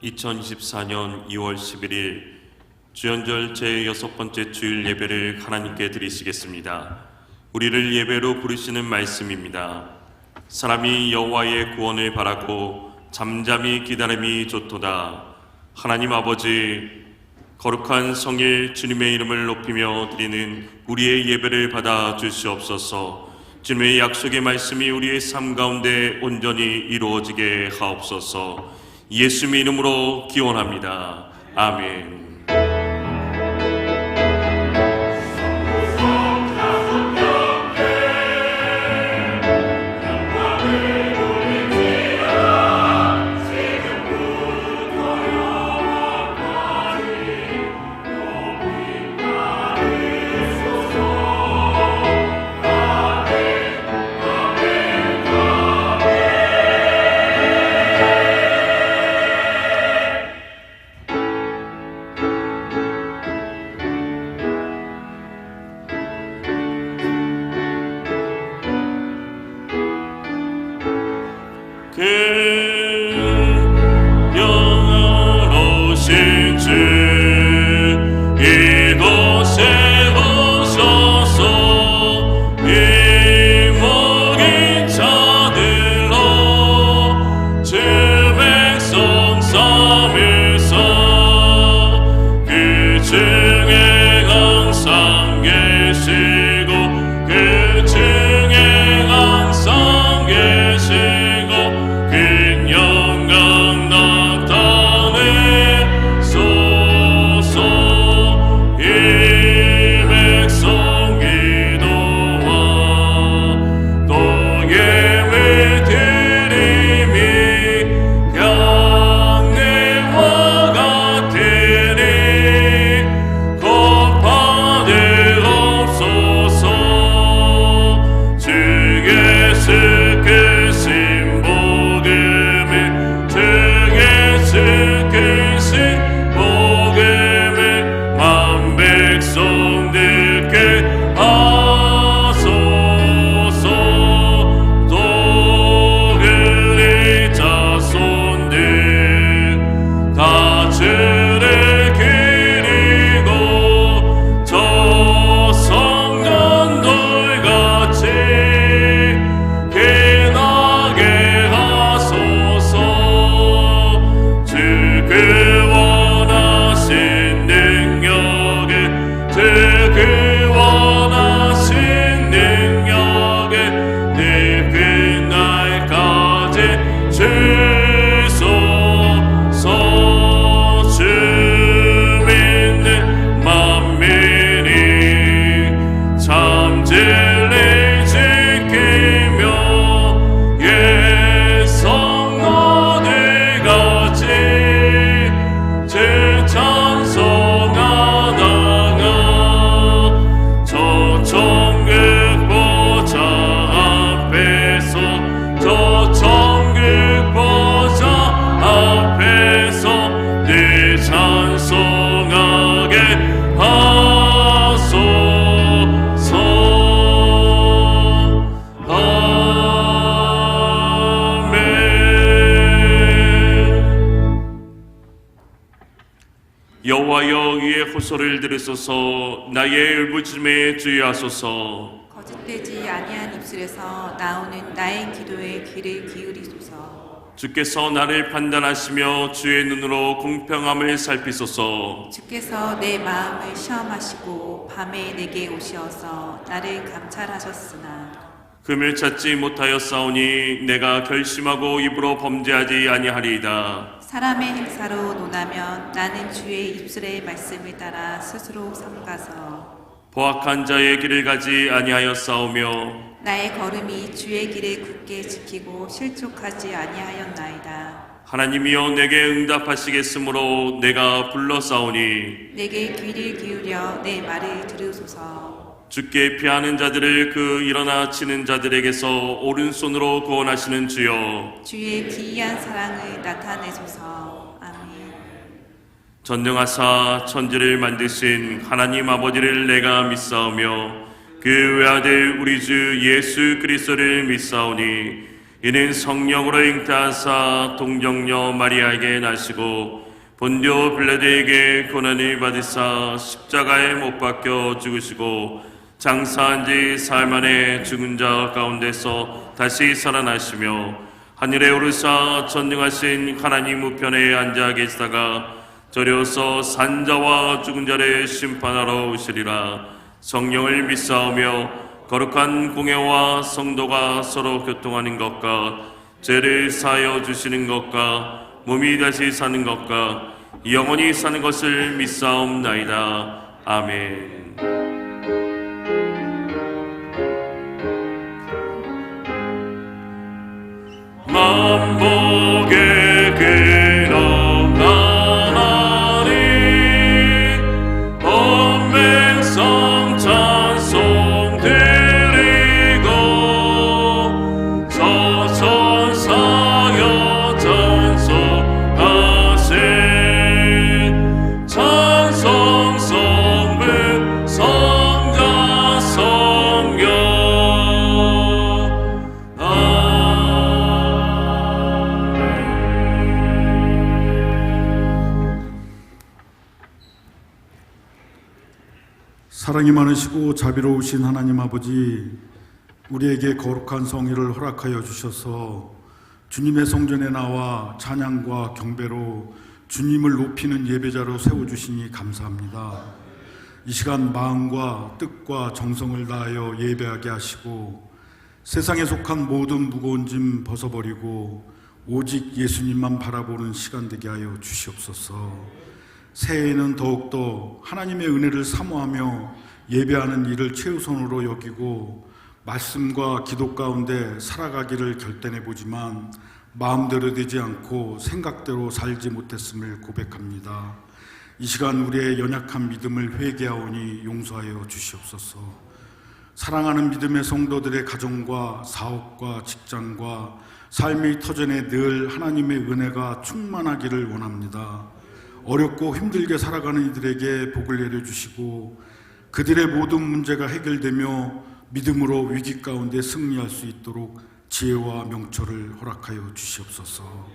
2024년 2월 11일 주연절 제6번째 주일 예배를 하나님께 드리시겠습니다. 우리를 예배로 부르시는 말씀입니다. 사람이 여호와의 구원을 바라고 잠잠히 기다림이 좋도다. 하나님 아버지, 거룩한 성일 주님의 이름을 높이며 드리는 우리의 예배를 받아 주시옵소서. 주님의 약속의 말씀이 우리의 삶 가운데 온전히 이루어지게 하옵소서. 예수님의 이름으로 기원합니다. 아멘. 영원하신 주 이곳에 오셔서 이목인 자들로 주 백성 삼일사 그 중에 항상 계시고 그 중에 항상 계시고 그 영광 나타내소서. 이 백성 기도와 또 예배 드림이 향내와 같으니 곧 받으옵소서. 주의 크신 복음을 주의 크신 복음을 만 백성들께 하소서. 또 그리 자손들 다 주를 기리고 저 성전돌같이 빛나게 하소서. 주 그 원하신 능력에 주 그 원하신 능력에 늘 그날까지 주소서. 주 믿는 만민이 참 진리 지키며 옛 성도들같이 주 찬송하다가 저 천국 보좌 앞에서 저 천국 보좌 앞에서 늘 찬송하게 하소서. 아멘. 여호와여, 이의 호소를 들으소서. 나의 울부짖음에 주의하소서. 거짓되지 아니한 입술에서 나오는 나의 기도에 귀를 기울이소서. 주께서 나를 판단하시며 주의 눈으로 공평함을 살피소서. 주께서 내 마음을 시험하시고 밤에 내게 오시어서 나를 감찰하셨으나 금을 찾지 못하였사오니 내가 결심하고 입으로 범죄하지 아니하리이다. 사람의 행사로 논하면 나는 주의 입술의 말씀을 따라 스스로 삼가서 포악한 자의 길을 가지 아니하였사오며 나의 걸음이 주의 길을 굳게 지키고 실족하지 아니하였나이다. 하나님이여, 내게 응답하시겠으므로 내가 불러싸오니 내게 귀를 기울여 내 말을 들으소서. 주께 피하는 자들을 그 일어나 치는 자들에게서 오른손으로 구원하시는 주여, 주의 기이한 사랑을 나타내소서. 아멘. 전능하사 천지를 만드신 하나님 아버지를 내가 믿사오며 그 외아들 우리 주 예수 그리스도를 믿사오니 이는 성령으로 잉태하사 동정녀 마리아에게 나시고 본디오 빌라도에게 고난을 받으사 십자가에 못 박혀 죽으시고 장사한 지 사흘 만에 죽은 자 가운데서 다시 살아나시며 하늘에 오르사 전능하신 하나님 우편에 앉아 계시다가 저려서 산자와 죽은 자를 심판하러 오시리라. 성령을 믿사오며 거룩한 공예와 성도가 서로 교통하는 것과 죄를 사하여 주시는 것과 몸이 다시 사는 것과 영원히 사는 것을 믿사옵나이다. 아멘. 만복의 근원 나나니 엄맹성 찬송 드리고 서천사여 찬송하세 찬송 성부 성자 성령 사랑이 많으시고 자비로우신 하나님 아버지, 우리에게 거룩한 성회를 허락하여 주셔서 주님의 성전에 나와 찬양과 경배로 주님을 높이는 예배자로 세워주시니 감사합니다. 이 시간 마음과 뜻과 정성을 다하여 예배하게 하시고 세상에 속한 모든 무거운 짐 벗어버리고 오직 예수님만 바라보는 시간 되게 하여 주시옵소서. 새해에는 더욱더 하나님의 은혜를 사모하며 예배하는 일을 최우선으로 여기고 말씀과 기도 가운데 살아가기를 결단해보지만 마음대로 되지 않고 생각대로 살지 못했음을 고백합니다. 이 시간 우리의 연약한 믿음을 회개하오니 용서하여 주시옵소서. 사랑하는 믿음의 성도들의 가정과 사업과 직장과 삶의 터전에 늘 하나님의 은혜가 충만하기를 원합니다. 어렵고 힘들게 살아가는 이들에게 복을 내려주시고 그들의 모든 문제가 해결되며 믿음으로 위기 가운데 승리할 수 있도록 지혜와 명철을 허락하여 주시옵소서.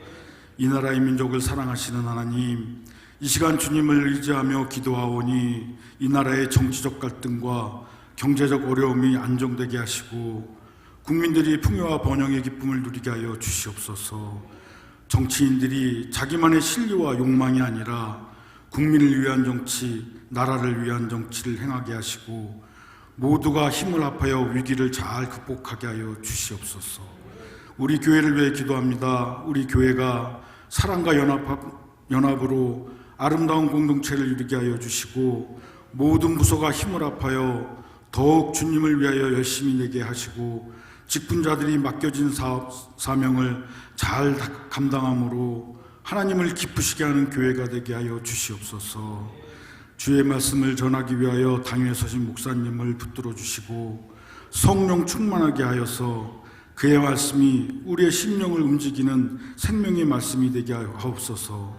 이 나라의 민족을 사랑하시는 하나님, 이 시간 주님을 의지하며 기도하오니 이 나라의 정치적 갈등과 경제적 어려움이 안정되게 하시고 국민들이 풍요와 번영의 기쁨을 누리게 하여 주시옵소서. 정치인들이 자기만의 실리와 욕망이 아니라 국민을 위한 정치, 나라를 위한 정치를 행하게 하시고 모두가 힘을 합하여 위기를 잘 극복하게 하여 주시옵소서. 우리 교회를 위해 기도합니다. 우리 교회가 사랑과 연합으로 아름다운 공동체를 이루게 하여 주시고 모든 부서가 힘을 합하여 더욱 주님을 위하여 열심히 내게 하시고 직분자들이 맡겨진 사업, 사명을 잘 감당함으로 하나님을 기쁘시게 하는 교회가 되게 하여 주시옵소서. 주의 말씀을 전하기 위하여 당회에 서신 목사님을 붙들어 주시고 성령 충만하게 하여서 그의 말씀이 우리의 심령을 움직이는 생명의 말씀이 되게 하옵소서.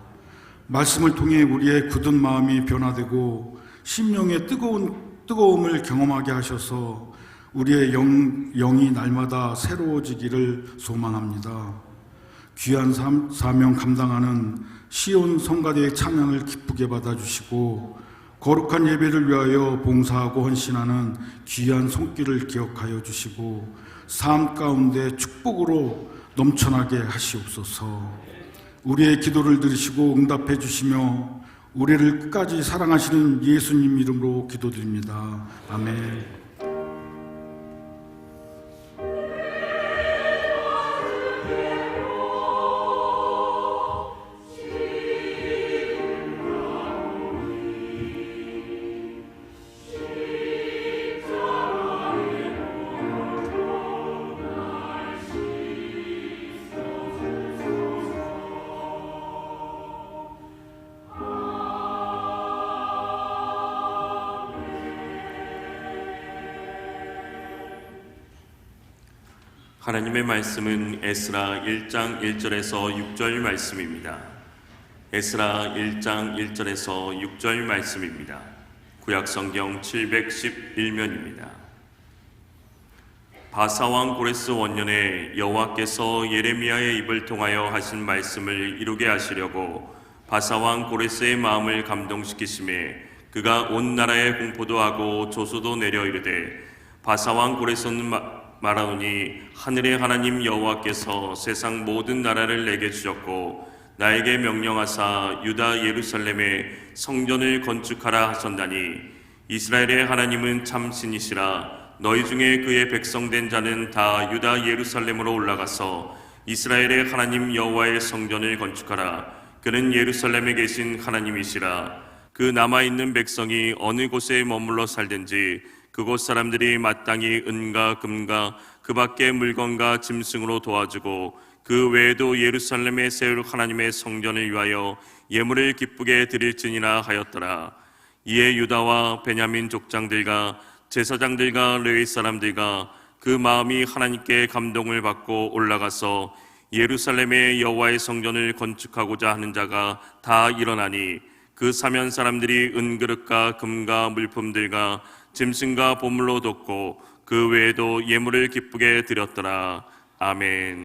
말씀을 통해 우리의 굳은 마음이 변화되고 심령의 뜨거움을 경험하게 하셔서 우리의 영이 날마다 새로워지기를 소망합니다. 귀한 사명 감당하는 시온 성가대의 찬양을 기쁘게 받아주시고 거룩한 예배를 위하여 봉사하고 헌신하는 귀한 손길을 기억하여 주시고 삶 가운데 축복으로 넘쳐나게 하시옵소서. 우리의 기도를 들으시고 응답해 주시며 우리를 끝까지 사랑하시는 예수님 이름으로 기도드립니다. 아멘. 하나님의 말씀은 에스라 1장 1절에서 6절 말씀입니다. 에스라 1장 1절에서 6절 말씀입니다. 구약성경 711면입니다. 바사왕 고레스 원년에 여호와께서 예레미야의 입을 통하여 하신 말씀을 이루게 하시려고 바사왕 고레스의 마음을 감동시키심에 그가 온 나라에 공포도 하고 조소도 내려 이르되 바사왕 고레스는 말하노니 하늘의 하나님 여호와께서 세상 모든 나라를 내게 주셨고 나에게 명령하사 유다 예루살렘에 성전을 건축하라 하셨나니 이스라엘의 하나님은 참 신이시라. 너희 중에 그의 백성된 자는 다 유다 예루살렘으로 올라가서 이스라엘의 하나님 여호와의 성전을 건축하라. 그는 예루살렘에 계신 하나님이시라. 그 남아있는 백성이 어느 곳에 머물러 살든지 그곳 사람들이 마땅히 은과 금과 그 밖의 물건과 짐승으로 도와주고 그 외에도 예루살렘에 세울 하나님의 성전을 위하여 예물을 기쁘게 드릴지니라 하였더라. 이에 유다와 베냐민 족장들과 제사장들과 레위 사람들과 그 마음이 하나님께 감동을 받고 올라가서 예루살렘의 여호와의 성전을 건축하고자 하는 자가 다 일어나니 그 사면 사람들이 은그릇과 금과 물품들과 짐승과 보물로 돕고 그 외에도 예물을 기쁘게 드렸더라. 아멘.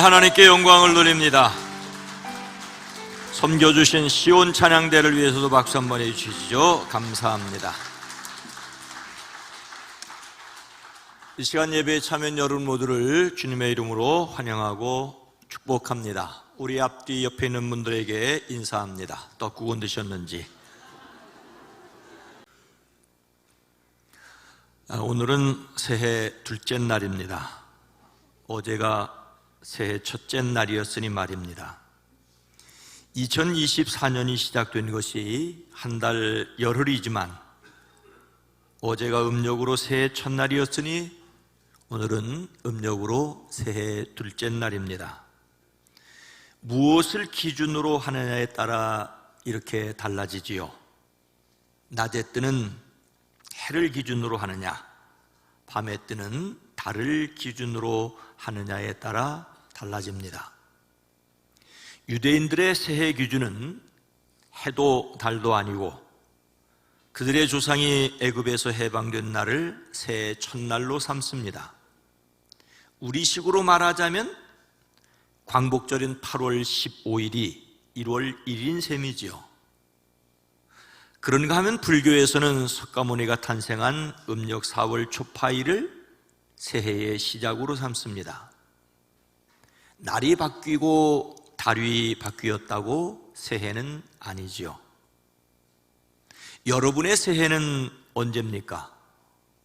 하나님께 영광을 돌립니다. 섬겨주신 시온 찬양대를 위해서도 박수 한번 해주시죠. 감사합니다. 이 시간 예배에 참여한 여러분 모두를 주님의 이름으로 환영하고 축복합니다. 우리 앞뒤 옆에 있는 분들에게 인사합니다. 떡국은 드셨는지. 오늘은 새해 둘째 날입니다. 어제가 새해 첫째 날이었으니 말입니다. 2024년이 시작된 것이 한 달 열흘이지만 어제가 음력으로 새해 첫날이었으니 오늘은 음력으로 새해 둘째 날입니다. 무엇을 기준으로 하느냐에 따라 이렇게 달라지지요. 낮에 뜨는 해를 기준으로 하느냐, 밤에 뜨는 달을 기준으로 하느냐에 따라 달라집니다. 유대인들의 새해 기준은 해도 달도 아니고 그들의 조상이 애굽에서 해방된 날을 새해 첫날로 삼습니다. 우리식으로 말하자면 광복절인 8월 15일이 1월 1인 셈이지요. 그런가 하면 불교에서는 석가모니가 탄생한 음력 4월 초파일을 새해의 시작으로 삼습니다. 날이 바뀌고 달이 바뀌었다고 새해는 아니지요. 여러분의 새해는 언제입니까?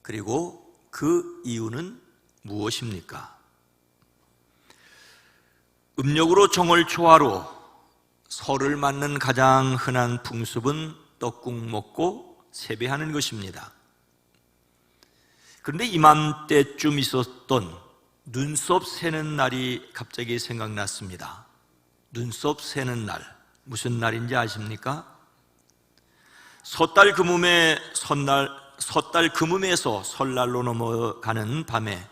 그리고 그 이유는 무엇입니까? 음력으로 정월 초하루 설을 맞는 가장 흔한 풍습은 떡국 먹고 세배하는 것입니다. 그런데 이맘때쯤 있었던 눈썹 세는 날이 갑자기 생각났습니다. 눈썹 세는 날, 무슨 날인지 아십니까? 섣달 금음에서 설날로 넘어가는 밤에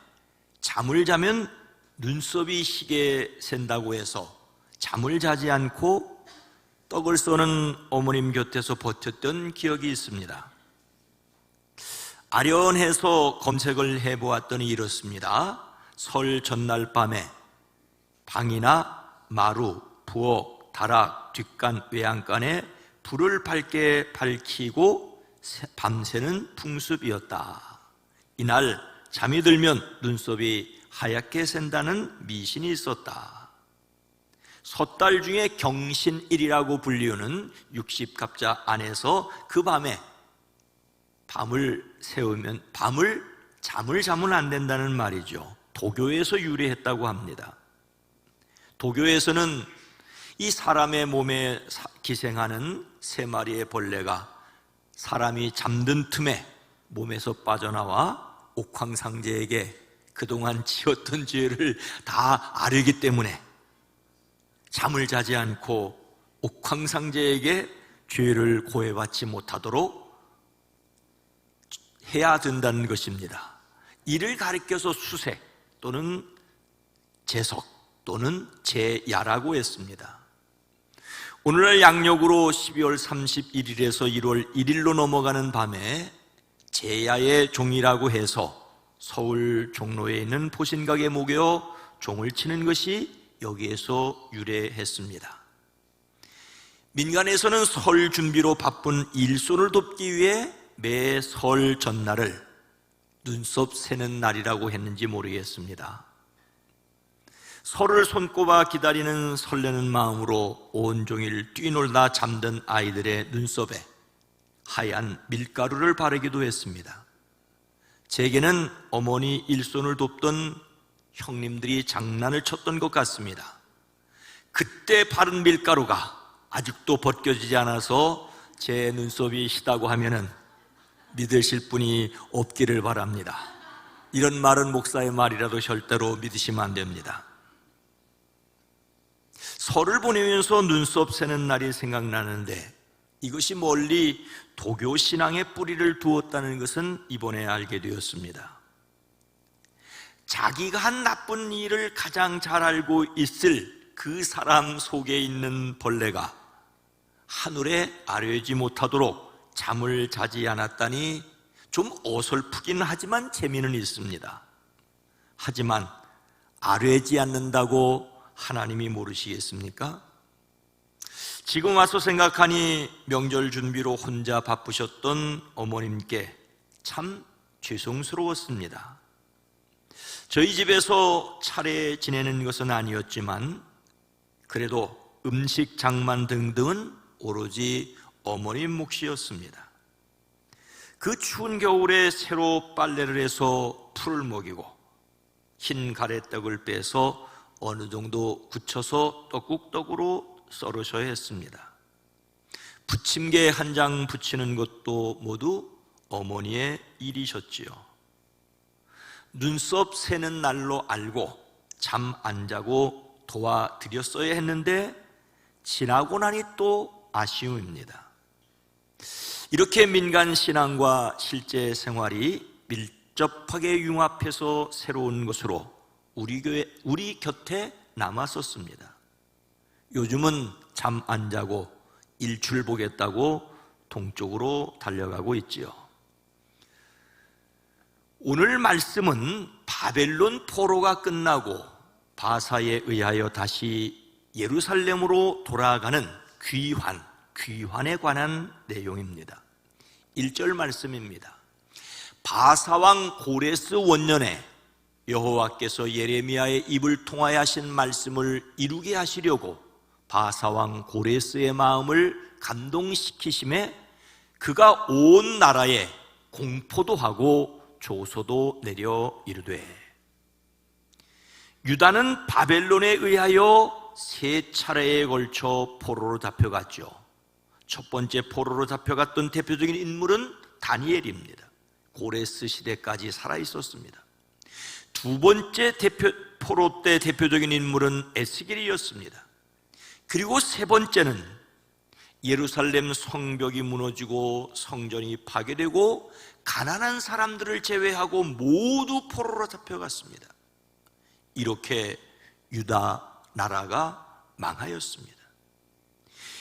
잠을 자면 눈썹이 시게 샌다고 해서 잠을 자지 않고 떡을 써는 어머님 곁에서 버텼던 기억이 있습니다. 아련해서 검색을 해보았더니 이렇습니다. 설 전날 밤에 방이나 마루, 부엌, 다락, 뒷간, 외양간에 불을 밝게 밝히고 밤새는 풍습이었다. 이날 잠이 들면 눈썹이 하얗게 샌다는 미신이 있었다. 섣달 중에 경신일이라고 불리우는 60갑자 안에서 그 밤에 밤을 새우면 잠을 자면 안 된다는 말이죠. 도교에서 유래했다고 합니다. 도교에서는 이 사람의 몸에 기생하는 3마리의 벌레가 사람이 잠든 틈에 몸에서 빠져나와 옥황상제에게 그동안 지었던 죄를 다 아뢰기 때문에 잠을 자지 않고 옥황상제에게 죄를 고해받지 못하도록 해야 된다는 것입니다. 이를 가리켜서 수색 또는 제석 또는 제야라고 했습니다. 오늘날 양력으로 12월 31일에서 1월 1일로 넘어가는 밤에 제야의 종이라고 해서 서울 종로에 있는 포신각에 모여 종을 치는 것이 여기에서 유래했습니다. 민간에서는 설 준비로 바쁜 일손을 돕기 위해 매 설 전날을 눈썹 세는 날이라고 했는지 모르겠습니다. 설을 손꼽아 기다리는 설레는 마음으로 온종일 뛰놀다 잠든 아이들의 눈썹에 하얀 밀가루를 바르기도 했습니다. 제게는 어머니 일손을 돕던 형님들이 장난을 쳤던 것 같습니다. 그때 바른 밀가루가 아직도 벗겨지지 않아서 제 눈썹이 시다고 하면은 믿으실 분이 없기를 바랍니다. 이런 말은 목사의 말이라도 절대로 믿으시면 안 됩니다. 설을 보내면서 눈썹 세는 날이 생각나는데 이것이 멀리 도교 신앙의 뿌리를 두었다는 것은 이번에 알게 되었습니다. 자기가 한 나쁜 일을 가장 잘 알고 있을 그 사람 속에 있는 벌레가 하늘에 아뢰지 못하도록 잠을 자지 않았다니 좀 어설프긴 하지만 재미는 있습니다. 하지만 아뢰지 않는다고 하나님이 모르시겠습니까? 지금 와서 생각하니 명절 준비로 혼자 바쁘셨던 어머님께 참 죄송스러웠습니다. 저희 집에서 차례 지내는 것은 아니었지만 그래도 음식, 장만 등등은 오로지 어머님 몫이었습니다. 그 추운 겨울에 새로 빨래를 해서 풀을 먹이고 흰 가래떡을 빼서 어느 정도 굳혀서 떡국떡으로 썰으셔야 했습니다. 부침개 한 장 부치는 것도 모두 어머니의 일이셨지요. 눈썹 새는 날로 알고 잠 안 자고 도와드렸어야 했는데 지나고 나니 또 아쉬움입니다. 이렇게 민간 신앙과 실제 생활이 밀접하게 융합해서 새로운 것으로 우리 곁에 남았었습니다. 요즘은 잠 안 자고 일출 보겠다고 동쪽으로 달려가고 있지요. 오늘 말씀은 바벨론 포로가 끝나고 바사에 의하여 다시 예루살렘으로 돌아가는 귀환에 관한 내용입니다. 1절 말씀입니다. 바사왕 고레스 원년에 여호와께서 예레미야의 입을 통하여 하신 말씀을 이루게 하시려고 바사왕 고레스의 마음을 감동시키심에 그가 온 나라에 공포도 하고 조소도 내려 이르되, 유다는 바벨론에 의하여 세 차례에 걸쳐 포로로 잡혀갔죠. 첫 번째 포로로 잡혀갔던 대표적인 인물은 다니엘입니다. 고레스 시대까지 살아있었습니다. 두 번째 포로 때 대표적인 인물은 에스겔이었습니다. 그리고 세 번째는 예루살렘 성벽이 무너지고 성전이 파괴되고 가난한 사람들을 제외하고 모두 포로로 잡혀갔습니다. 이렇게 유다 나라가 망하였습니다.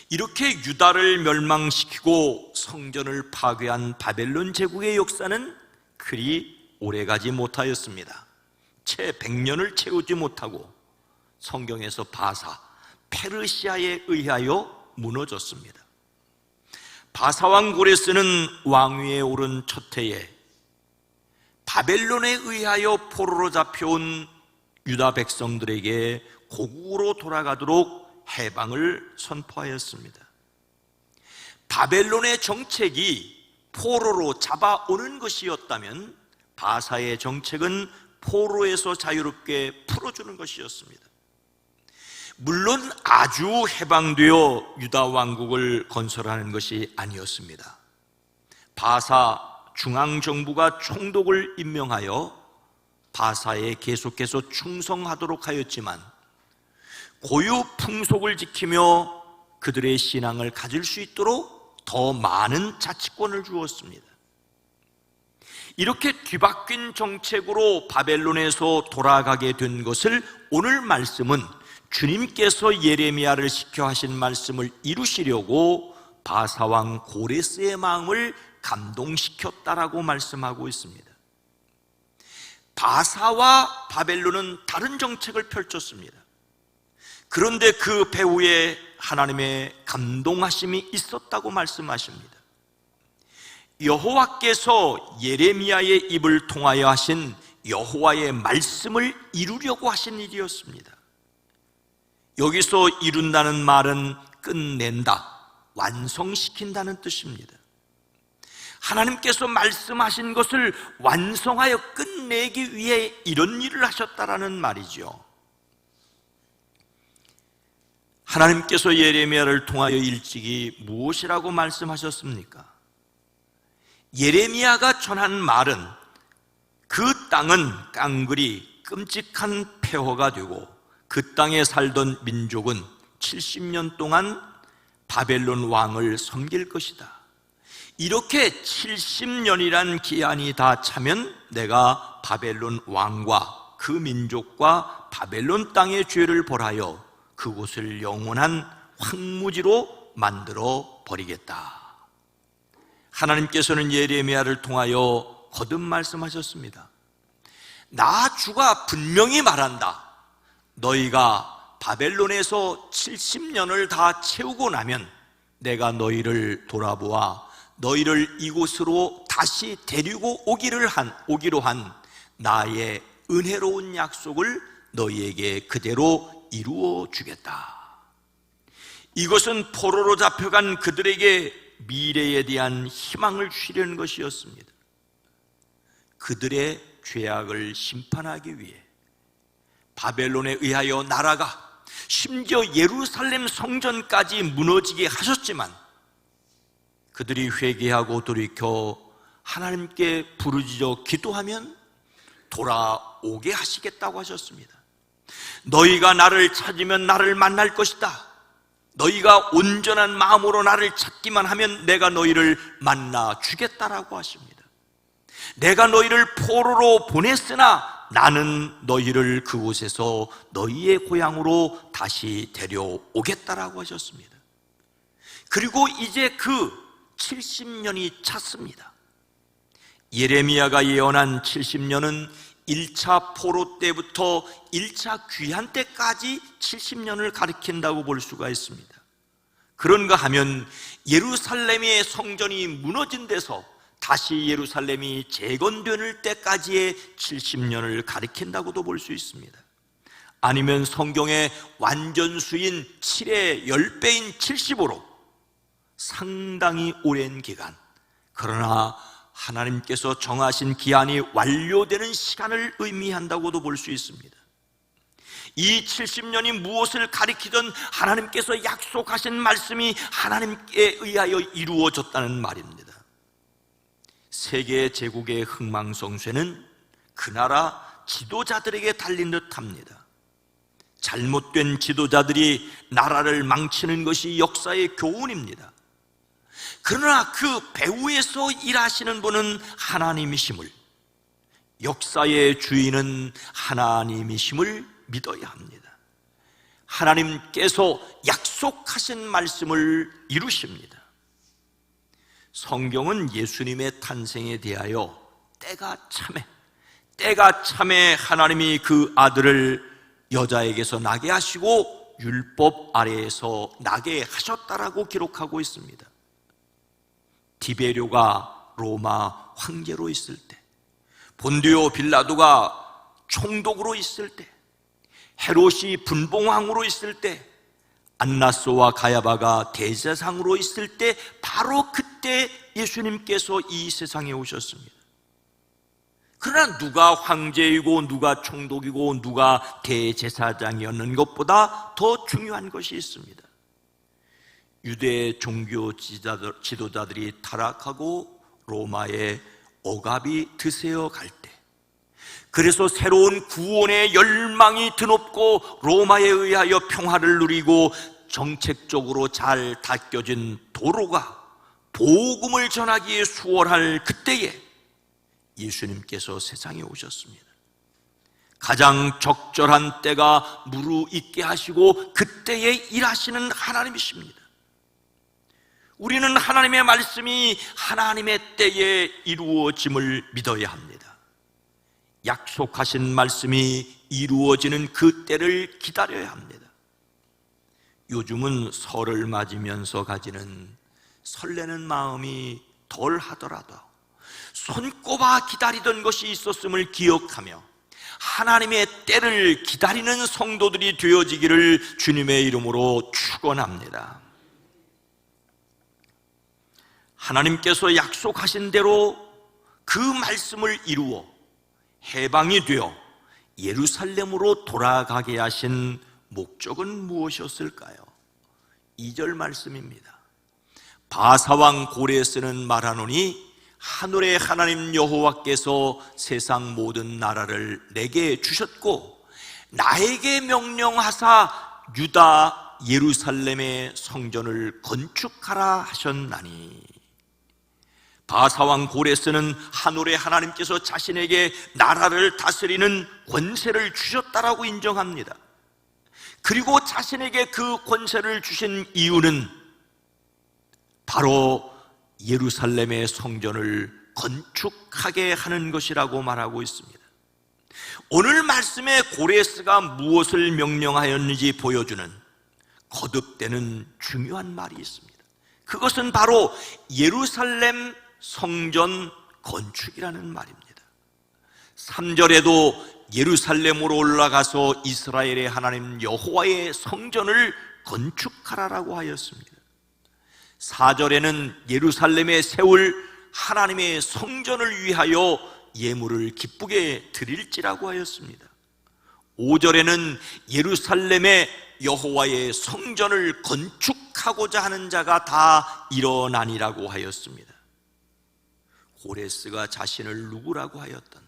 이렇게 유다를 멸망시키고 성전을 파괴한 바벨론 제국의 역사는 그리 오래가지 못하였습니다. 채 100년을 채우지 못하고 성경에서 바사, 페르시아에 의하여 무너졌습니다. 바사왕 고레스는 왕위에 오른 첫 해에 바벨론에 의하여 포로로 잡혀온 유다 백성들에게 고국으로 돌아가도록 해방을 선포하였습니다. 바벨론의 정책이 포로로 잡아오는 것이었다면 바사의 정책은 포로에서 자유롭게 풀어주는 것이었습니다. 물론 아주 해방되어 유다 왕국을 건설하는 것이 아니었습니다. 바사 중앙정부가 총독을 임명하여 바사에 계속해서 충성하도록 하였지만 고유 풍속을 지키며 그들의 신앙을 가질 수 있도록 더 많은 자치권을 주었습니다. 이렇게 뒤바뀐 정책으로 바벨론에서 돌아가게 된 것을 오늘 말씀은 주님께서 예레미야를 시켜 하신 말씀을 이루시려고 바사왕 고레스의 마음을 감동시켰다라고 말씀하고 있습니다. 바사와 바벨론은 다른 정책을 펼쳤습니다. 그런데 그 배후에 하나님의 감동하심이 있었다고 말씀하십니다. 여호와께서 예레미야의 입을 통하여 하신 여호와의 말씀을 이루려고 하신 일이었습니다. 여기서 이룬다는 말은 끝낸다, 완성시킨다는 뜻입니다. 하나님께서 말씀하신 것을 완성하여 끝내기 위해 이런 일을 하셨다라는 말이죠. 하나님께서 예레미야를 통하여 일찍이 무엇이라고 말씀하셨습니까? 예레미야가 전한 말은 그 땅은 깡그리 끔찍한 폐허가 되고 그 땅에 살던 민족은 70년 동안 바벨론 왕을 섬길 것이다. 이렇게 70년이란 기한이 다 차면 내가 바벨론 왕과 그 민족과 바벨론 땅의 죄를 벌하여 그곳을 영원한 황무지로 만들어 버리겠다. 하나님께서는 예레미야를 통하여 거듭 말씀하셨습니다. 나 주가 분명히 말한다. 너희가 바벨론에서 70년을 다 채우고 나면 내가 너희를 돌아보아 너희를 이곳으로 다시 데리고 오기로 한 나의 은혜로운 약속을 너희에게 그대로 이루어 주겠다. 이것은 포로로 잡혀간 그들에게 미래에 대한 희망을 주려는 것이었습니다. 그들의 죄악을 심판하기 위해 바벨론에 의하여 나라가, 심지어 예루살렘 성전까지 무너지게 하셨지만 그들이 회개하고 돌이켜 하나님께 부르짖어 기도하면 돌아오게 하시겠다고 하셨습니다. 너희가 나를 찾으면 나를 만날 것이다. 너희가 온전한 마음으로 나를 찾기만 하면 내가 너희를 만나 주겠다라고 하십니다. 내가 너희를 포로로 보냈으나 나는 너희를 그곳에서 너희의 고향으로 다시 데려오겠다라고 하셨습니다. 그리고 이제 그 70년이 찼습니다. 예레미야가 예언한 70년은 1차 포로 때부터 1차 귀환 때까지 70년을 가리킨다고 볼 수가 있습니다. 그런가 하면 예루살렘의 성전이 무너진 데서 다시 예루살렘이 재건되는 때까지의 70년을 가리킨다고도 볼 수 있습니다. 아니면 성경의 완전수인 7의 10배인 75로 상당히 오랜 기간, 그러나 하나님께서 정하신 기한이 완료되는 시간을 의미한다고도 볼 수 있습니다. 이 70년이 무엇을 가리키든 하나님께서 약속하신 말씀이 하나님께 의하여 이루어졌다는 말입니다. 세계 제국의 흥망성쇠는 그 나라 지도자들에게 달린 듯합니다. 잘못된 지도자들이 나라를 망치는 것이 역사의 교훈입니다. 그러나 그 배후에서 일하시는 분은 하나님이심을, 역사의 주인은 하나님이심을 믿어야 합니다. 하나님께서 약속하신 말씀을 이루십니다. 성경은 예수님의 탄생에 대하여 때가 참에 하나님이 그 아들을 여자에게서 나게 하시고 율법 아래에서 나게 하셨다라고 기록하고 있습니다. 디베료가 로마 황제로 있을 때, 본디오 빌라도가 총독으로 있을 때, 헤롯이 분봉왕으로 있을 때, 안나스와 가야바가 대제사장으로 있을 때, 바로 그때 예수님께서 이 세상에 오셨습니다. 그러나 누가 황제이고 누가 총독이고 누가 대제사장이었는 것보다 더 중요한 것이 있습니다. 유대 종교 지도자들이 타락하고 로마의 억압이 드세어 갈 때, 그래서 새로운 구원의 열망이 드높고 로마에 의하여 평화를 누리고 정책적으로 잘 닦여진 도로가 복음을 전하기에 수월할 그때에 예수님께서 세상에 오셨습니다. 가장 적절한 때가 무르익게 하시고 그때에 일하시는 하나님이십니다. 우리는 하나님의 말씀이 하나님의 때에 이루어짐을 믿어야 합니다. 약속하신 말씀이 이루어지는 그 때를 기다려야 합니다. 요즘은 설을 맞으면서 가지는 설레는 마음이 덜 하더라도 손꼽아 기다리던 것이 있었음을 기억하며 하나님의 때를 기다리는 성도들이 되어지기를 주님의 이름으로 축원합니다. 하나님께서 약속하신 대로 그 말씀을 이루어 해방이 되어 예루살렘으로 돌아가게 하신 목적은 무엇이었을까요? 2절 말씀입니다. 바사왕 고레스는 말하노니 하늘의 하나님 여호와께서 세상 모든 나라를 내게 주셨고 나에게 명령하사 유다 예루살렘의 성전을 건축하라 하셨나니. 바사왕 고레스는 하늘의 하나님께서 자신에게 나라를 다스리는 권세를 주셨다라고 인정합니다. 그리고 자신에게 그 권세를 주신 이유는 바로 예루살렘의 성전을 건축하게 하는 것이라고 말하고 있습니다. 오늘 말씀에 고레스가 무엇을 명령하였는지 보여주는 거듭되는 중요한 말이 있습니다. 그것은 바로 예루살렘 성전 건축이라는 말입니다. 3절에도 예루살렘으로 올라가서 이스라엘의 하나님 여호와의 성전을 건축하라라고 하였습니다. 4절에는 예루살렘에 세울 하나님의 성전을 위하여 예물을 기쁘게 드릴지라고 하였습니다. 5절에는 예루살렘에 여호와의 성전을 건축하고자 하는 자가 다 일어나니라고 하였습니다. 고레스가 자신을 누구라고 하였던,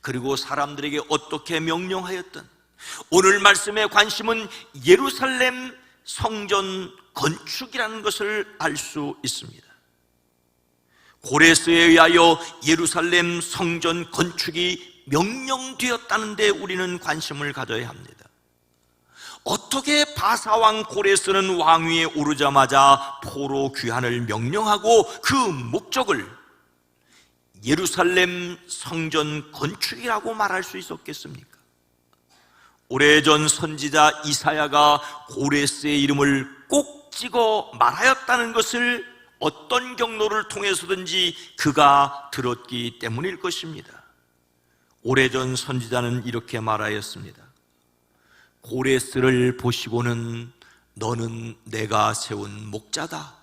그리고 사람들에게 어떻게 명령하였던, 오늘 말씀의 관심은 예루살렘 성전 건축이라는 것을 알 수 있습니다. 고레스에 의하여 예루살렘 성전 건축이 명령되었다는데 우리는 관심을 가져야 합니다. 어떻게 바사왕 고레스는 왕위에 오르자마자 포로 귀환을 명령하고 그 목적을 예루살렘 성전 건축이라고 말할 수 있었겠습니까? 오래전 선지자 이사야가 고레스의 이름을 꼭 찍어 말하였다는 것을 어떤 경로를 통해서든지 그가 들었기 때문일 것입니다. 오래전 선지자는 이렇게 말하였습니다. 고레스를 보시고는 너는 내가 세운 목자다,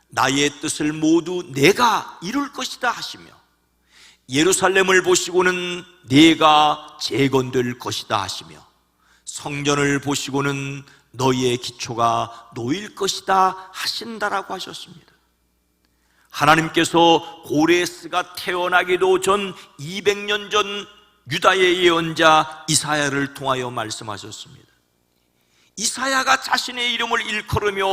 나의 뜻을 모두 내가 이룰 것이다 하시며, 예루살렘을 보시고는 네가 재건될 것이다 하시며, 성전을 보시고는 너희의 기초가 놓일 것이다 하신다라고 하셨습니다. 하나님께서 고레스가 태어나기도 전 200년 전 유다의 예언자 이사야를 통하여 말씀하셨습니다. 이사야가 자신의 이름을 일컬으며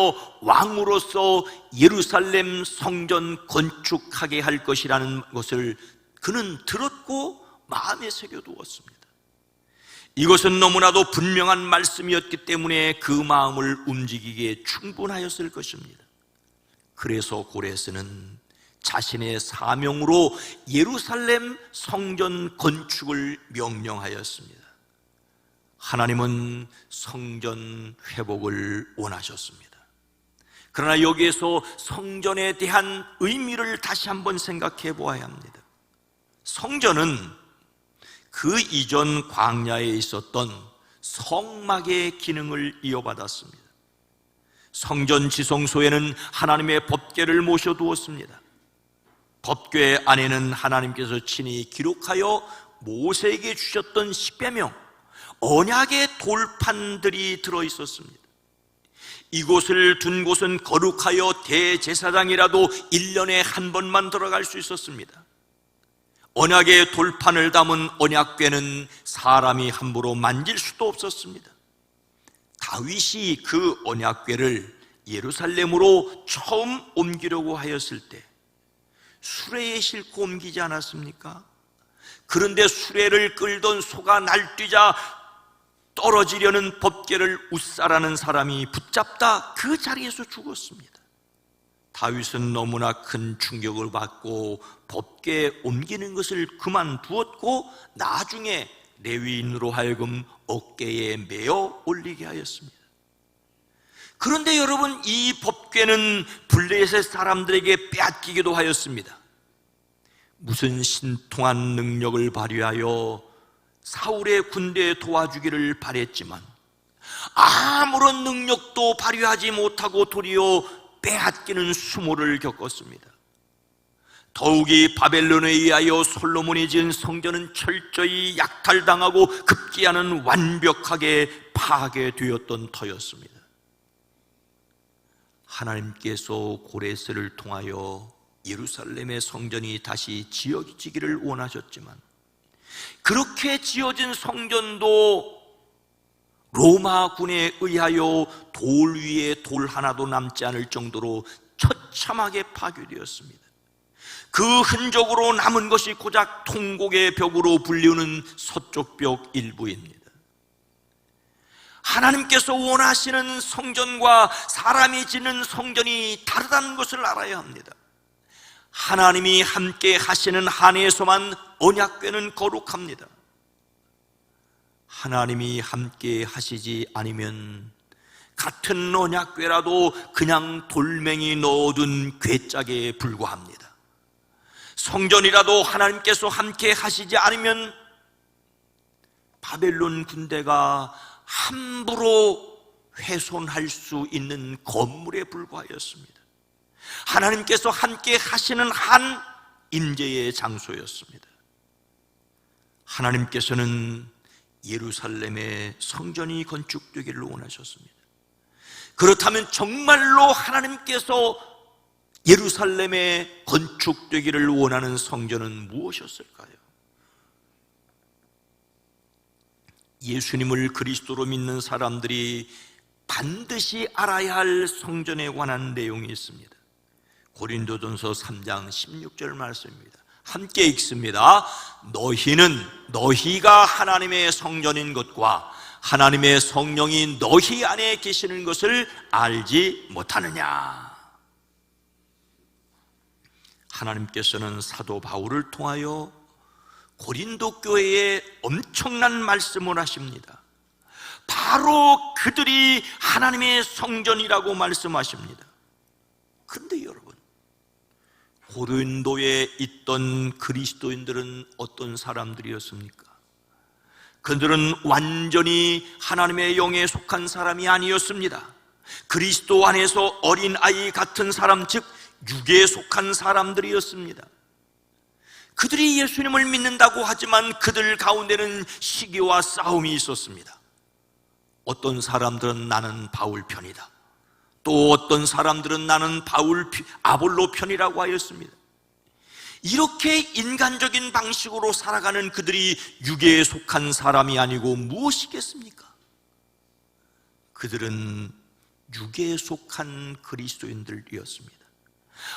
왕으로서 예루살렘 성전 건축하게 할 것이라는 것을 그는 들었고 마음에 새겨두었습니다. 이것은 너무나도 분명한 말씀이었기 때문에 그 마음을 움직이기에 충분하였을 것입니다. 그래서 고레스는 자신의 사명으로 예루살렘 성전 건축을 명령하였습니다. 하나님은 성전 회복을 원하셨습니다. 그러나 여기에서 성전에 대한 의미를 다시 한번 생각해 보아야 합니다. 성전은 그 이전 광야에 있었던 성막의 기능을 이어받았습니다. 성전 지성소에는 하나님의 법궤를 모셔두었습니다. 법궤 안에는 하나님께서 친히 기록하여 모세에게 주셨던 십계명, 언약의 돌판들이 들어있었습니다. 이곳을 둔 곳은 거룩하여 대제사장이라도 1년에 한 번만 들어갈 수 있었습니다. 언약의 돌판을 담은 언약궤는 사람이 함부로 만질 수도 없었습니다. 다윗이 그 언약궤를 예루살렘으로 처음 옮기려고 하였을 때 수레에 싣고 옮기지 않았습니까? 그런데 수레를 끌던 소가 날뛰자 떨어지려는 법궤를 웃사라는 사람이 붙잡다 그 자리에서 죽었습니다. 다윗은 너무나 큰 충격을 받고 법궤에 옮기는 것을 그만두었고 나중에 레위인으로 하여금 어깨에 메어 올리게 하였습니다. 그런데 여러분, 이 법궤는 블레셋 사람들에게 빼앗기기도 하였습니다. 무슨 신통한 능력을 발휘하여 사울의 군대에 도와주기를 바랬지만 아무런 능력도 발휘하지 못하고 도리어 빼앗기는 수모를 겪었습니다. 더욱이 바벨론에 의하여 솔로몬이 지은 성전은 철저히 약탈당하고 급기야는 완벽하게 파괴되었던 터였습니다. 하나님께서 고레스를 통하여 예루살렘의 성전이 다시 지어지기를 원하셨지만 그렇게 지어진 성전도 로마군에 의하여 돌 위에 돌 하나도 남지 않을 정도로 처참하게 파괴되었습니다. 그 흔적으로 남은 것이 고작 통곡의 벽으로 불리우는 서쪽 벽 일부입니다. 하나님께서 원하시는 성전과 사람이 짓는 성전이 다르다는 것을 알아야 합니다. 하나님이 함께 하시는 한에서만 언약궤는 거룩합니다. 하나님이 함께 하시지 않으면 같은 언약궤라도 그냥 돌멩이 넣어둔 궤짝에 불과합니다. 성전이라도 하나님께서 함께 하시지 않으면 바벨론 군대가 함부로 훼손할 수 있는 건물에 불과하였습니다. 하나님께서 함께 하시는 한 임재의 장소였습니다. 하나님께서는 예루살렘에 성전이 건축되기를 원하셨습니다. 그렇다면 정말로 하나님께서 예루살렘에 건축되기를 원하는 성전은 무엇이었을까요? 예수님을 그리스도로 믿는 사람들이 반드시 알아야 할 성전에 관한 내용이 있습니다. 고린도전서 3장 16절 말씀입니다. 함께 읽습니다. 너희가 하나님의 성전인 것과 하나님의 성령이 너희 안에 계시는 것을 알지 못하느냐. 하나님께서는 사도 바울을 통하여 고린도 교회에 엄청난 말씀을 하십니다. 바로 그들이 하나님의 성전이라고 말씀하십니다. 그런데 여러분, 고린도에 있던 그리스도인들은 어떤 사람들이었습니까? 그들은 완전히 하나님의 영에 속한 사람이 아니었습니다. 그리스도 안에서 어린아이 같은 사람, 즉 육에 속한 사람들이었습니다. 그들이 예수님을 믿는다고 하지만 그들 가운데는 시기와 싸움이 있었습니다. 어떤 사람들은 나는 바울 편이다, 또 어떤 사람들은 나는 아볼로 편이라고 하였습니다. 이렇게 인간적인 방식으로 살아가는 그들이 육에 속한 사람이 아니고 무엇이겠습니까? 그들은 육에 속한 그리스도인들이었습니다.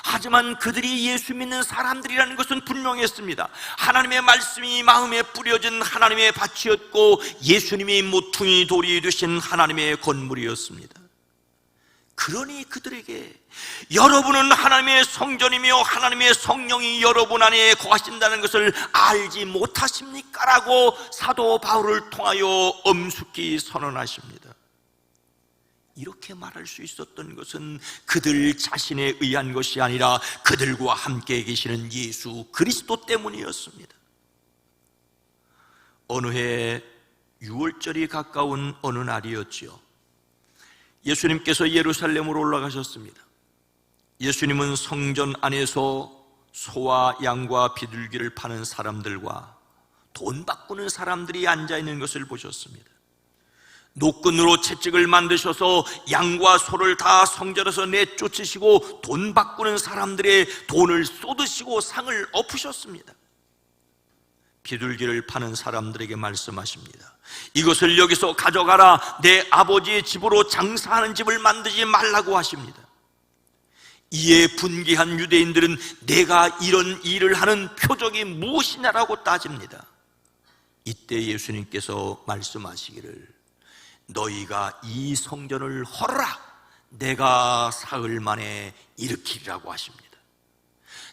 하지만 그들이 예수 믿는 사람들이라는 것은 분명했습니다. 하나님의 말씀이 마음에 뿌려진 하나님의 밭이었고 예수님이 모퉁이 돌이 되신 하나님의 건물이었습니다. 그러니 그들에게 여러분은 하나님의 성전이며 하나님의 성령이 여러분 안에 거하신다는 것을 알지 못하십니까? 라고 사도 바울을 통하여 엄숙히 선언하십니다. 이렇게 말할 수 있었던 것은 그들 자신에 의한 것이 아니라 그들과 함께 계시는 예수 그리스도 때문이었습니다. 어느 해 6월절이 가까운 어느 날이었지요. 예수님께서 예루살렘으로 올라가셨습니다. 예수님은 성전 안에서 소와 양과 비둘기를 파는 사람들과 돈 바꾸는 사람들이 앉아있는 것을 보셨습니다. 노끈으로 채찍을 만드셔서 양과 소를 다 성전에서 내쫓으시고 돈 바꾸는 사람들의 돈을 쏟으시고 상을 엎으셨습니다. 비둘기를 파는 사람들에게 말씀하십니다. 이것을 여기서 가져가라. 내 아버지의 집으로 장사하는 집을 만들지 말라고 하십니다. 이에 분개한 유대인들은 내가 이런 일을 하는 표적이 무엇이냐라고 따집니다. 이때 예수님께서 말씀하시기를 너희가 이 성전을 헐어라. 내가 사흘 만에 일으키리라고 하십니다.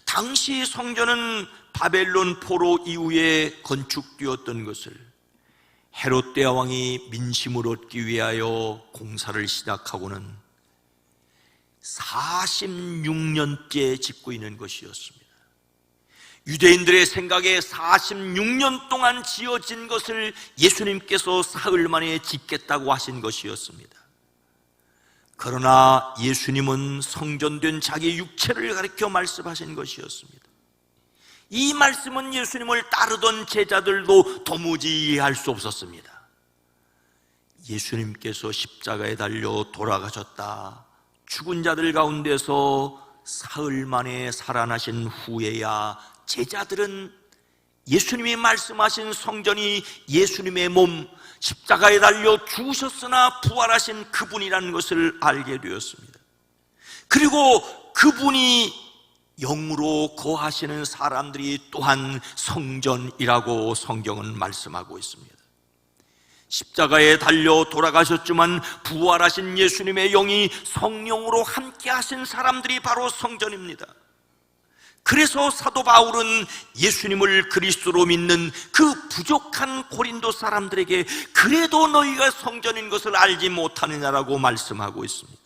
당시 성전은 바벨론 포로 이후에 건축되었던 것을 헤롯 대왕이 민심을 얻기 위하여 공사를 시작하고는 46년째 짓고 있는 것이었습니다. 유대인들의 생각에 46년 동안 지어진 것을 예수님께서 사흘 만에 짓겠다고 하신 것이었습니다. 그러나 예수님은 성전된 자기 육체를 가리켜 말씀하신 것이었습니다. 이 말씀은 예수님을 따르던 제자들도 도무지 이해할 수 없었습니다. 예수님께서 십자가에 달려 돌아가셨다, 죽은 자들 가운데서 사흘 만에 살아나신 후에야 제자들은 예수님이 말씀하신 성전이 예수님의 몸, 십자가에 달려 죽으셨으나 부활하신 그분이라는 것을 알게 되었습니다. 그리고 그분이 영으로 거하시는 사람들이 또한 성전이라고 성경은 말씀하고 있습니다. 십자가에 달려 돌아가셨지만 부활하신 예수님의 영이 성령으로 함께 하신 사람들이 바로 성전입니다. 그래서 사도 바울은 예수님을 그리스도로 믿는 그 부족한 고린도 사람들에게 그래도 너희가 성전인 것을 알지 못하느냐라고 말씀하고 있습니다.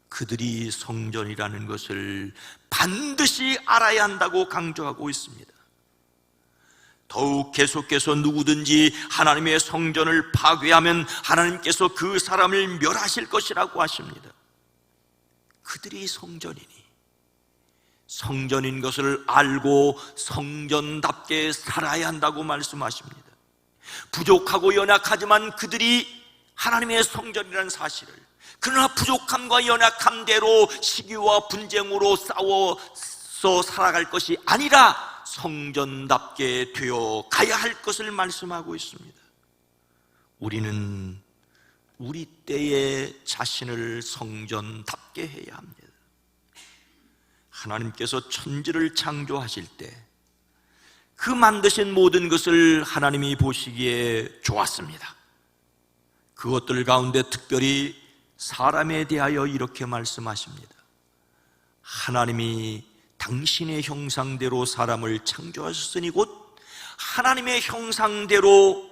그들이 성전이라는 것을 반드시 알아야 한다고 강조하고 있습니다. 더욱 계속해서 누구든지 하나님의 성전을 파괴하면 하나님께서 그 사람을 멸하실 것이라고 하십니다. 그들이 성전인 것을 알고 성전답게 살아야 한다고 말씀하십니다. 부족하고 연약하지만 그들이 하나님의 성전이라는 사실을, 그러나 부족함과 연약함대로 시기와 분쟁으로 싸워서 살아갈 것이 아니라 성전답게 되어 가야 할 것을 말씀하고 있습니다. 우리는 우리 때에 자신을 성전답게 해야 합니다. 하나님께서 천지를 창조하실 때 그 만드신 모든 것을 하나님이 보시기에 좋았습니다. 그것들 가운데 특별히 사람에 대하여 이렇게 말씀하십니다. 하나님이 당신의 형상대로 사람을 창조하셨으니 곧 하나님의 형상대로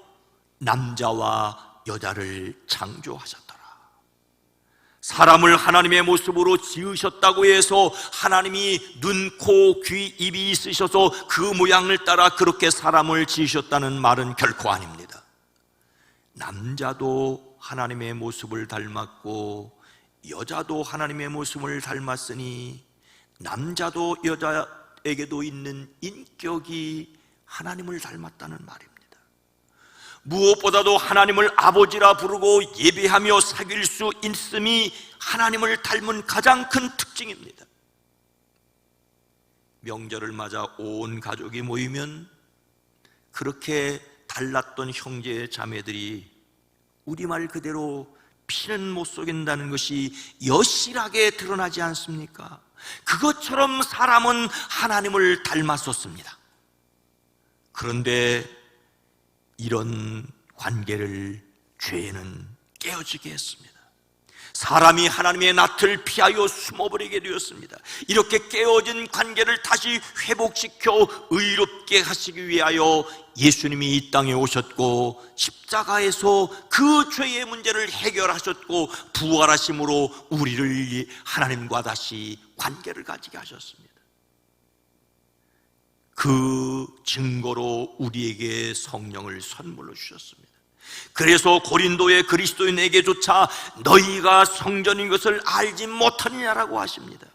남자와 여자를 창조하셨더라. 사람을 하나님의 모습으로 지으셨다고 해서 하나님이 눈, 코, 귀, 입이 있으셔서 그 모양을 따라 그렇게 사람을 지으셨다는 말은 결코 아닙니다. 남자도 하나님의 모습을 닮았고 여자도 하나님의 모습을 닮았으니 남자도 여자에게도 있는 인격이 하나님을 닮았다는 말입니다. 무엇보다도 하나님을 아버지라 부르고 예배하며 사귈 수 있음이 하나님을 닮은 가장 큰 특징입니다. 명절을 맞아 온 가족이 모이면 그렇게 달랐던 형제 자매들이 우리말 그대로 피는 못 속인다는 것이 여실하게 드러나지 않습니까? 그것처럼 사람은 하나님을 닮았었습니다. 그런데 이런 관계를 죄는 깨어지게 했습니다. 사람이 하나님의 낯을 피하여 숨어버리게 되었습니다. 이렇게 깨어진 관계를 다시 회복시켜 의롭게 하시기 위하여 예수님이 이 땅에 오셨고 십자가에서 그 죄의 문제를 해결하셨고 부활하심으로 우리를 하나님과 다시 관계를 가지게 하셨습니다. 그 증거로 우리에게 성령을 선물로 주셨습니다. 그래서 고린도의 그리스도인에게조차 너희가 성전인 것을 알지 못하느냐라고 하십니다.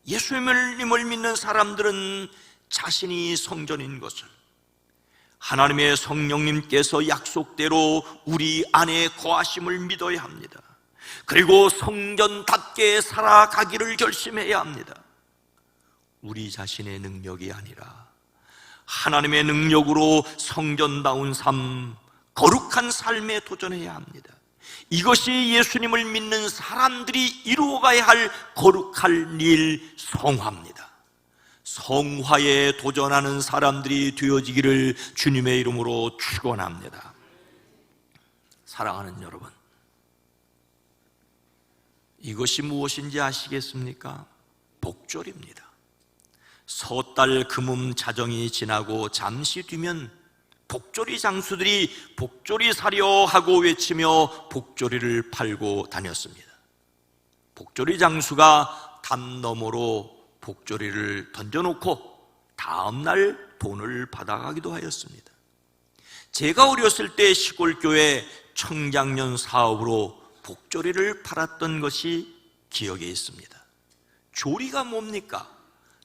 예수님을 믿는 사람들은 자신이 성전인 것을, 하나님의 성령님께서 약속대로 우리 안에 거하심을 믿어야 합니다. 그리고 성전답게 살아가기를 결심해야 합니다. 우리 자신의 능력이 아니라 하나님의 능력으로 성전다운 삶, 거룩한 삶에 도전해야 합니다. 이것이 예수님을 믿는 사람들이 이루어가야 할 거룩할 일, 성화입니다. 성화에 도전하는 사람들이 되어지기를 주님의 이름으로 축원합니다. 사랑하는 여러분, 이것이 무엇인지 아시겠습니까? 복졸입니다. 섣달 금음 자정이 지나고 잠시 뒤면 복조리 장수들이 복조리 사려 하고 외치며 복조리를 팔고 다녔습니다. 복조리 장수가 담 너머로 복조리를 던져놓고 다음날 돈을 받아가기도 하였습니다. 제가 어렸을 때 시골교회 청장년 사업으로 복조리를 팔았던 것이 기억에 있습니다. 조리가 뭡니까?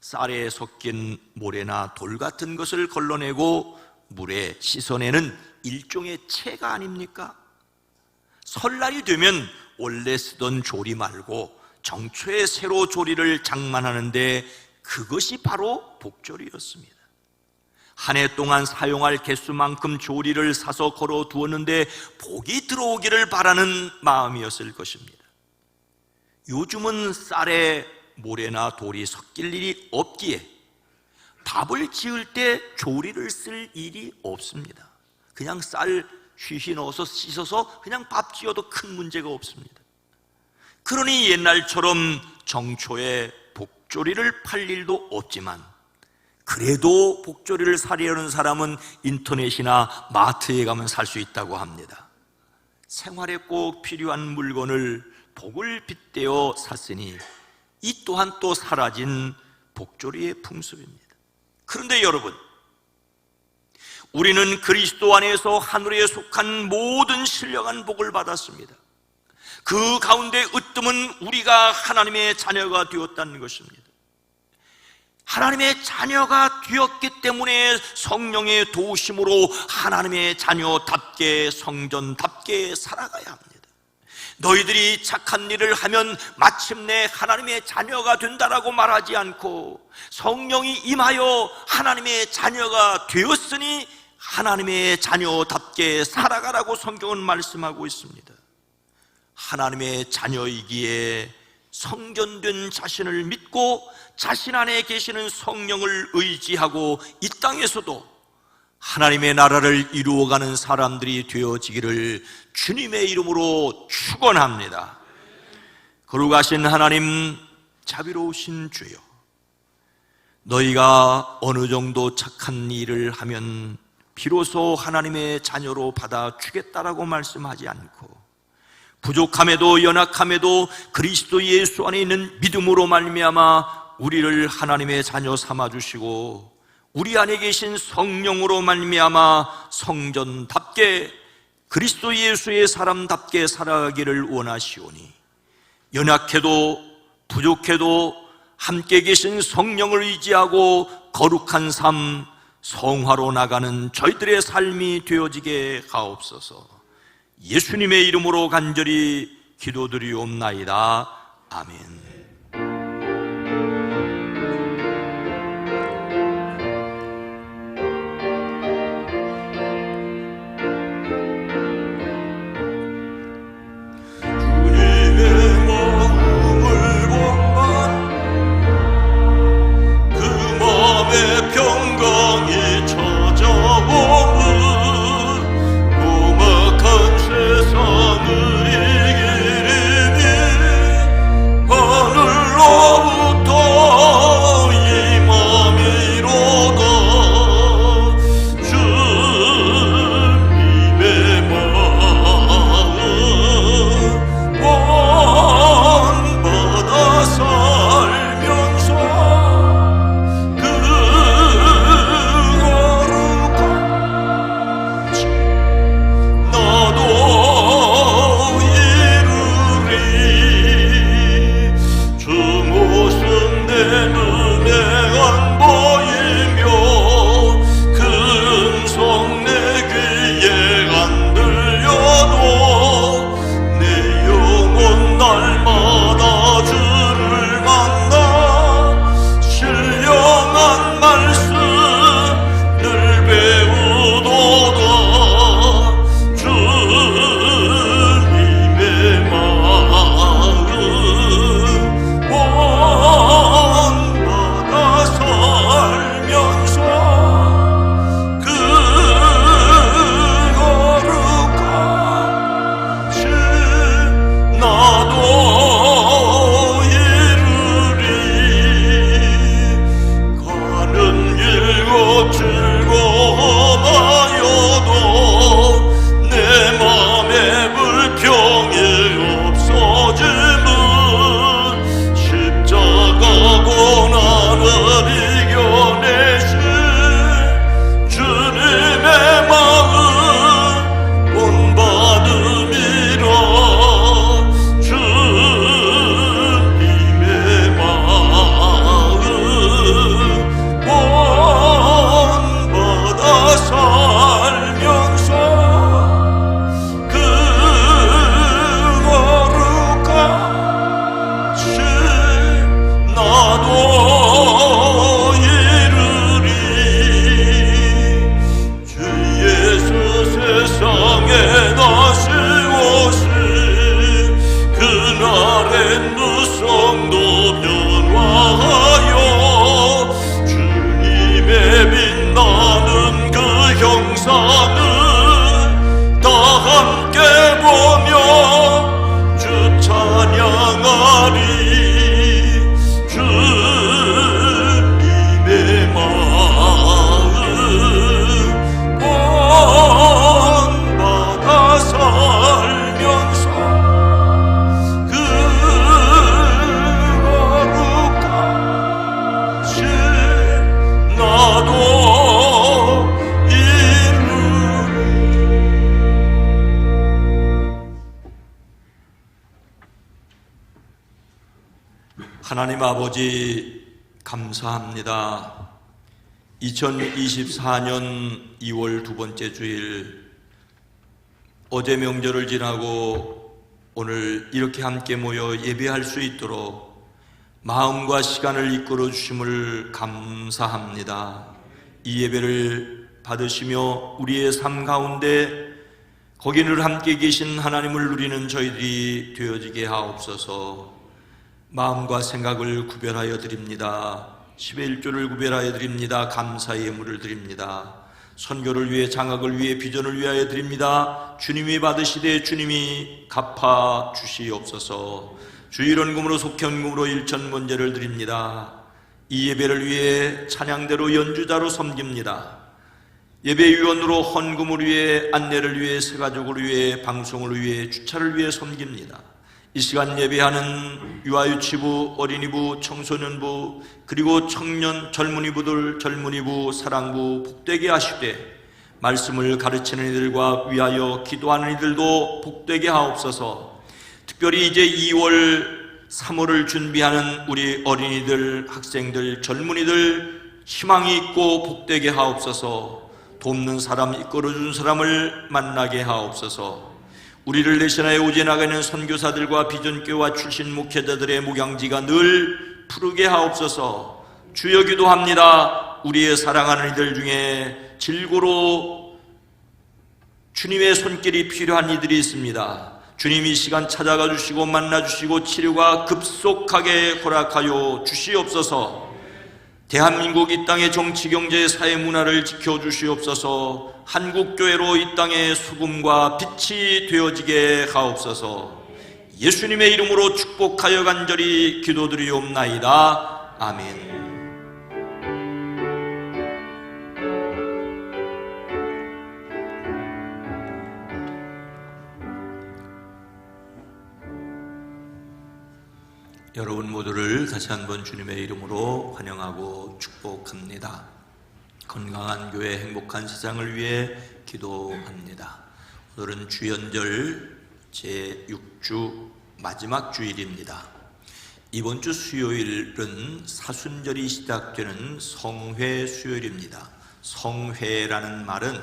쌀에 섞인 모래나 돌 같은 것을 걸러내고 물에 씻어내는 일종의 채가 아닙니까? 설날이 되면 원래 쓰던 조리 말고 정초에 새로 조리를 장만하는데 그것이 바로 복조리였습니다. 한 해 동안 사용할 개수만큼 조리를 사서 걸어 두었는데 복이 들어오기를 바라는 마음이었을 것입니다. 요즘은 쌀에 모래나 돌이 섞일 일이 없기에 밥을 지을 때 조리를 쓸 일이 없습니다. 그냥 쌀 휘휘 넣어서 씻어서 그냥 밥 지어도 큰 문제가 없습니다. 그러니 옛날처럼 정초에 복조리를 팔 일도 없지만 그래도 복조리를 사려는 사람은 인터넷이나 마트에 가면 살 수 있다고 합니다. 생활에 꼭 필요한 물건을 복을 빗대어 샀으니 이 또한 또 사라진 복조리의 풍습입니다. 그런데 여러분, 우리는 그리스도 안에서 하늘에 속한 모든 신령한 복을 받았습니다. 그 가운데 으뜸은 우리가 하나님의 자녀가 되었다는 것입니다. 하나님의 자녀가 되었기 때문에 성령의 도우심으로 하나님의 자녀답게 성전답게 살아가야 합니다. 너희들이 착한 일을 하면 마침내 하나님의 자녀가 된다라고 말하지 않고 성령이 임하여 하나님의 자녀가 되었으니 하나님의 자녀답게 살아가라고 성경은 말씀하고 있습니다. 하나님의 자녀이기에 성전된 자신을 믿고 자신 안에 계시는 성령을 의지하고 이 땅에서도 하나님의 나라를 이루어가는 사람들이 되어지기를 주님의 이름으로 축원합니다. 거룩하신 하나님, 자비로우신 주여, 너희가 어느 정도 착한 일을 하면 비로소 하나님의 자녀로 받아주겠다라고 말씀하지 않고 부족함에도 연약함에도 그리스도 예수 안에 있는 믿음으로 말미암아 우리를 하나님의 자녀 삼아주시고 우리 안에 계신 성령으로 말미암아 성전답게 그리스도 예수의 사람답게 살아가기를 원하시오니 연약해도 부족해도 함께 계신 성령을 의지하고 거룩한 삶, 성화로 나가는 저희들의 삶이 되어지게 하옵소서. 예수님의 이름으로 간절히 기도드리옵나이다. 아멘. 평강이 찾아오는 험악한 세상을 이기리니 하나님 아버지 감사합니다. 2024년 2월 두 번째 주일, 어제 명절을 지나고 오늘 이렇게 함께 모여 예배할 수 있도록 마음과 시간을 이끌어 주심을 감사합니다. 이 예배를 받으시며 우리의 삶 가운데 거기 늘 함께 계신 하나님을 누리는 저희들이 되어지게 하옵소서. 마음과 생각을 구별하여 드립니다. 10의 1조를 구별하여 드립니다. 감사의 예물을 드립니다. 선교를 위해, 장학을 위해, 비전을 위하여 드립니다. 주님이 받으시되 주님이 갚아 주시옵소서. 주일원금으로, 속현금으로 일천문제를 드립니다. 이 예배를 위해 찬양대로, 연주자로 섬깁니다. 예배위원으로, 헌금을 위해, 안내를 위해, 새가족을 위해, 방송을 위해, 주차를 위해 섬깁니다. 이 시간 예배하는 유아유치부, 어린이부, 청소년부, 그리고 청년, 젊은이부들, 젊은이부, 사랑부 복되게 하시되, 말씀을 가르치는 이들과 위하여 기도하는 이들도 복되게 하옵소서. 특별히 이제 2월, 3월을 준비하는 우리 어린이들, 학생들, 젊은이들 희망이 있고 복되게 하옵소서. 돕는 사람, 이끌어준 사람을 만나게 하옵소서. 우리를 대신하여 오제 나가는 선교사들과 비전교와 출신 목회자들의 목양지가 늘 푸르게 하옵소서. 주여 기도합니다. 우리의 사랑하는 이들 중에 질고로 주님의 손길이 필요한 이들이 있습니다. 주님이 시간 찾아가 주시고 만나 주시고 치료가 급속하게 허락하여 주시옵소서. 대한민국 이 땅의 정치, 경제, 사회, 문화를 지켜주시옵소서. 한국교회로 이 땅의 소금과 빛이 되어지게 하옵소서. 예수님의 이름으로 축복하여 간절히 기도드리옵나이다. 아멘. 여러분 모두를 다시 한번 주님의 이름으로 환영하고 축복합니다. 건강한 교회, 행복한 세상을 위해 기도합니다. 오늘은 주연절 제6주 마지막 주일입니다. 이번 주 수요일은 사순절이 시작되는 성회 수요일입니다. 성회라는 말은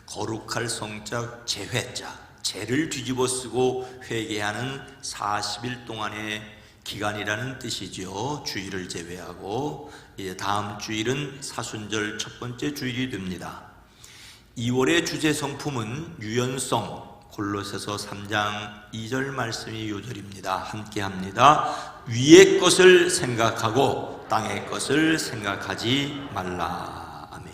거룩할 성자, 제회자, 제를 뒤집어 쓰고 회개하는 40일 동안의 기간이라는 뜻이죠. 주일을 제외하고 이제 다음 주일은 사순절 첫 번째 주일이 됩니다. 2월의 주제 성품은 유연성, 골로새서 3장 2절 말씀이 요절입니다. 함께 합니다. 위의 것을 생각하고 땅의 것을 생각하지 말라. 아멘.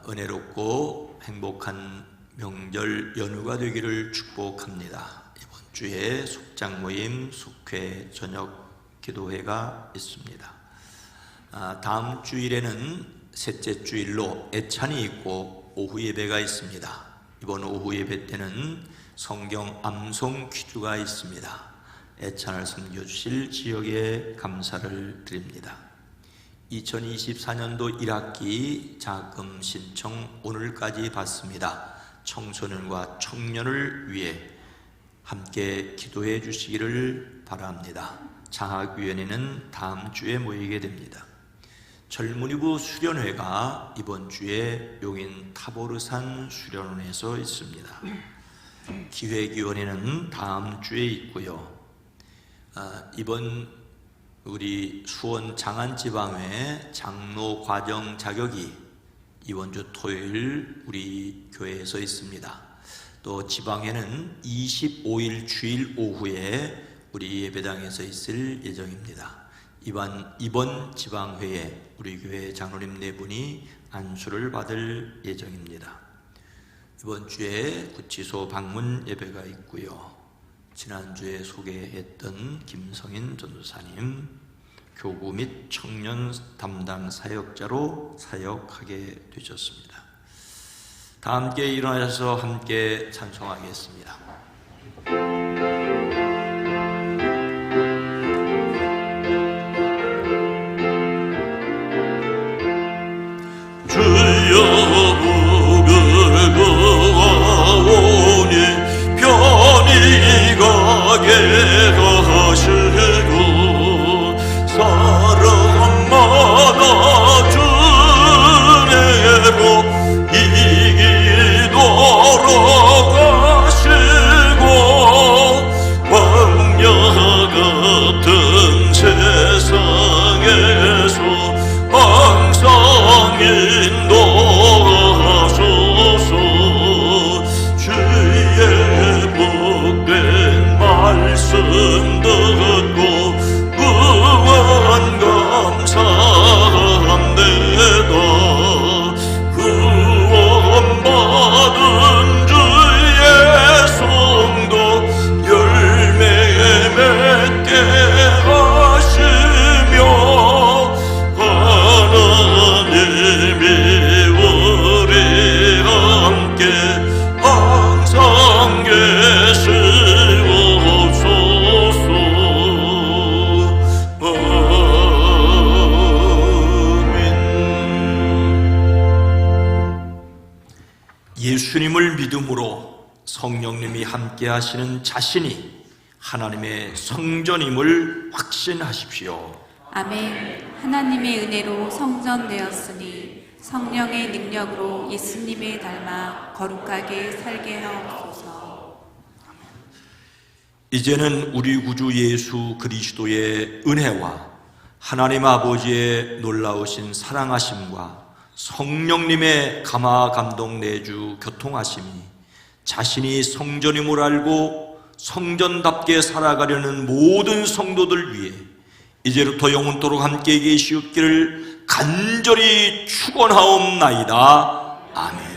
은혜롭고 행복한 명절 연휴가 되기를 축복합니다. 주에 속장 모임, 속회, 저녁 기도회가 있습니다. 다음 주일에는 셋째 주일로 애찬이 있고 오후 예배가 있습니다. 이번 오후 예배 때는 성경 암송 퀴즈가 있습니다. 애찬을 섬겨주실 지역에 감사를 드립니다. 2024년도 1학기 장학금 신청 오늘까지 받습니다. 청소년과 청년을 위해 함께 기도해 주시기를 바랍니다. 장학위원회는 다음 주에 모이게 됩니다. 젊은이부 수련회가 이번 주에 용인 타보르산 수련원에서 있습니다. 기획위원회는 다음 주에 있고요. 이번 우리 수원 장안지방회 장로 과정 자격이 이번 주 토요일 우리 교회에서 있습니다. 또 지방에는 25일 주일 오후에 우리 예배당에서 있을 예정입니다. 이번 지방회에 우리 교회 장로님 4분이 안수를 받을 예정입니다. 이번 주에 구치소 방문 예배가 있고요. 지난주에 소개했던 김성인 전도사님 교구 및 청년 담당 사역자로 사역하게 되셨습니다. 다 함께 일어나셔서 함께 찬송하겠습니다. 주여 복을 구하오니 편히 가게 하시고 말씀 듣고 구원 감사합니다. 구원받은 주의 성도 열매 맺게 하시며 하나님이 우리 함께 항상 계시옵소서. 아멘. 예수님을 믿음으로 성령님이 함께 하시는 자신이 하나님의 성전임을 확신하십시오. 아멘. 하나님의 은혜로 성전되었으니 성령의 능력으로 예수님을 닮아 거룩하게 살게 하옵소서. 이제는 우리 구주 예수 그리스도의 은혜와 하나님 아버지의 놀라우신 사랑하심과 성령님의 감화 감동 내주 교통하심이 자신이 성전임을 알고 성전답게 살아가려는 모든 성도들 위해 이제부터 영원토록 함께 계시옵기를 간절히 축원하옵나이다. 아멘.